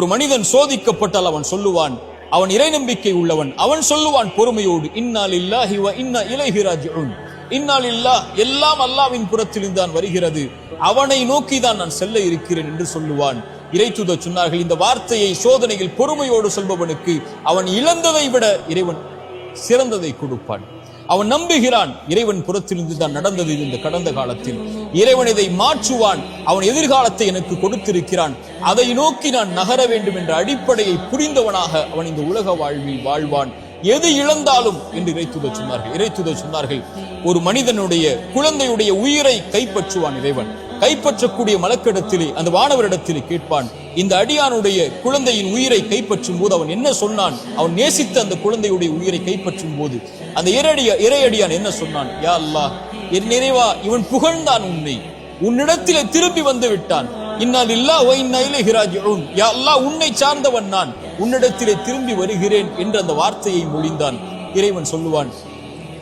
ஒரு மனிதன் சோதிக்கப்பட்டால் அவன் சொல்லுவான், அவன் இறை நம்பிக்கை உள்ளவன், அவன் சொல்லுவான் பொறுமையோடு, இன்னா லில்லாஹி வ இன்னா இலைஹி ராஜிஊன், இன்னா லில்லாஹ், எல்லாம் அல்லாஹ்வின் புறத்திலிருந்து தான் வருகிறது, அவனை நோக்கிதான் நான் செல்ல இருக்கிறேன் என்று சொல்லுவான். இறைத்தூதர் சொன்னார்கள், இந்த வார்த்தையை சோதனையில் பொறுமையோடு சொல்பவனுக்கு அவன் இழந்ததை விட இறைவன் சிறந்ததை கொடுப்பான். அவன் நம்புகிறான், இறைவன் புறத்திலிருந்து தான் நடந்தது இந்த கடந்த காலத்தில், இறைவன் இதை மாற்றுவான், அவன் எதிர்காலத்தை எனக்கு கொடுத்திருக்கிறான், அதை நோக்கி நான் நகர வேண்டும் என்ற அடிப்படையை புரிந்தவனாக அவன் இந்த உலக வாழ்வில் வாழ்வான். எது இழந்தாலும் என்று இறைத்தூதர் சொன்னார்கள், ஒரு மனிதனுடைய குழந்தையுடைய உயிரை கைப்பற்றுவான் இறைவன். கைப்பற்றக்கூடிய மலக்கிடத்திலே அந்த வானவரிடத்திலே கேட்பான், இந்த அடியானுடைய குழந்தையின் உயிரை கைப்பற்றும் போது அவன் என்ன சொன்னான்? அவன் நேசித்த அந்த குழந்தையுடைய உயிரை கைப்பற்றும் போது அந்த இறையடியான் என்ன சொன்னான்? யா அல்லாஹ், என் நிறைவா, இவன் புகழ்ந்தான் உன்னை, உன்னிடத்திலே திரும்பி வந்து விட்டான், இன்னா லில்லாஹி வ இன்னா இலைஹி ராஜிஊன், யா அல்லாஹ், உன்னை சார்ந்தவன் நான், உன்னிடத்திலே திரும்பி வருகிறேன் என்று அந்த வார்த்தையை மொழிந்தான். இறைவன் சொல்லுவான்,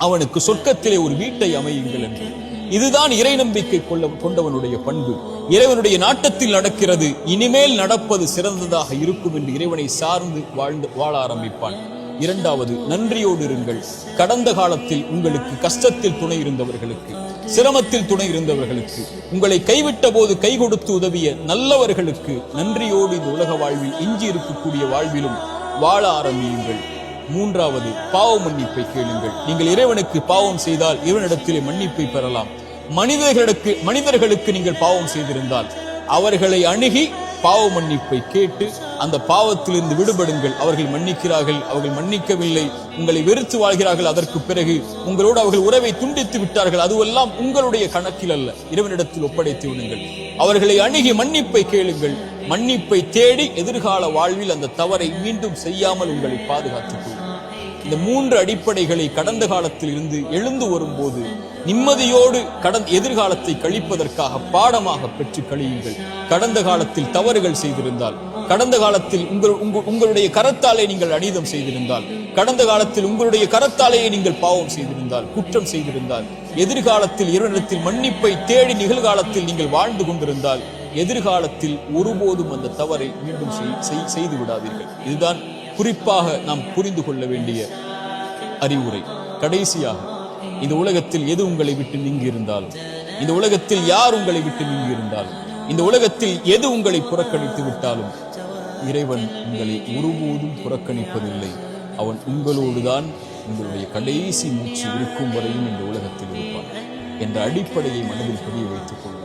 அவனுக்கு சொர்க்கத்திலே ஒரு வீட்டை அமையுங்கள் என்று. இதுதான் இறை நம்பிக்கை கொண்டவனுடைய பண்பு. இறைவனுடைய நாட்டத்தில் நடக்கிறது, இனிமேல் நடப்பது சிறந்ததாக இருக்கும் என்று இறைவனை சார்ந்து வாழ ஆரம்பிப்பான். இரண்டாவது, நன்றியோடு இருங்கள். கடந்த காலத்தில் உங்களுக்கு கஷ்டத்தில் துணை இருந்தவர்களுக்கு, சிரமத்தில் துணை இருந்தவர்களுக்கு, உங்களை கைவிட்ட போது கை கொடுத்து உதவிய நல்லவர்களுக்கு நன்றியோடு இந்த உலக வாழ்வில், எஞ்சி இருக்கக்கூடிய வாழ்விலும் வாழ ஆரம்பியுங்கள். மூன்றாவது, பாவ மன்னிப்பை கேளுங்கள். நீங்கள் இறைவனுக்கு பாவம் செய்தால் இறைவனிடத்திலே மன்னிப்பை பெறலாம். மனிதர்களுக்கு நீங்கள் பாவம் செய்திருந்தால் அவர்களை அணுகி பாவ மன்னிப்பை கேட்டு அந்த பாவத்திலிருந்து விடுபடுங்கள். அவர்கள் மன்னிக்கிறார்கள், அவர்கள் மன்னிக்கவில்லை, உங்களை வெறுத்து வாழ்கிறார்கள், அதற்கு பிறகு உங்களோடு அவர்கள் உறவை துண்டித்து விட்டார்கள், அதுவெல்லாம் உங்களுடைய கணக்கில் அல்ல, இறைவனிடத்தில் ஒப்படைத்து விடுங்கள். அவர்களை அணுகி மன்னிப்பை கேளுங்கள். மன்னிப்பை தேடி எதிர்கால வாழ்வில் அந்த தவறை மீண்டும் செய்யாமல் உங்களை பாதுகாத்துக் கொள்ளுங்கள். இந்த மூன்று அடிப்படைகளை கடந்த காலத்தில் இருந்து எழுந்து வரும்போது நிம்மதியோடு எதிர்காலத்தை கழிப்பதற்காக பாடமாக பெற்று கழியுங்கள். கடந்த காலத்தில் தவறுகள் செய்திருந்தால், கடந்த காலத்தில் உங்களுடைய கரத்தாலே நீங்கள் அநீதம் செய்திருந்தால், கடந்த காலத்தில் உங்களுடைய கரத்தாலேயே நீங்கள் பாவம் செய்திருந்தால், குற்றம் செய்திருந்தால், எதிர்காலத்தில் இறைவனிடத்தில் மன்னிப்பை தேடி நிகழ்காலத்தில் நீங்கள் வாழ்ந்து கொண்டிருந்தால், எதிர்காலத்தில் ஒருபோதும் அந்த தவறை மீண்டும் செய்து விடாதீர்கள். இதுதான் குறிப்பாக நாம் புரிந்து கொள்ள வேண்டிய அறிவுரை. கடைசியாக, இந்த உலகத்தில் எது உங்களை விட்டு நீங்கி இருந்தாலும், இந்த உலகத்தில் யார் உங்களை விட்டு நீங்கி இருந்தாலும், இந்த உலகத்தில் எது உங்களை புறக்கணித்து விட்டாலும், இறைவன் உங்களை ஒருபோதும் புறக்கணிப்பதில்லை. அவன் உங்களோடுதான் உங்களுடைய கடைசி மூச்சு இருக்கும் வரையும் இந்த உலகத்தில் இருப்பான் என்ற அடிப்படையை மனதில் பதிய வைத்துக் கொள்வார்.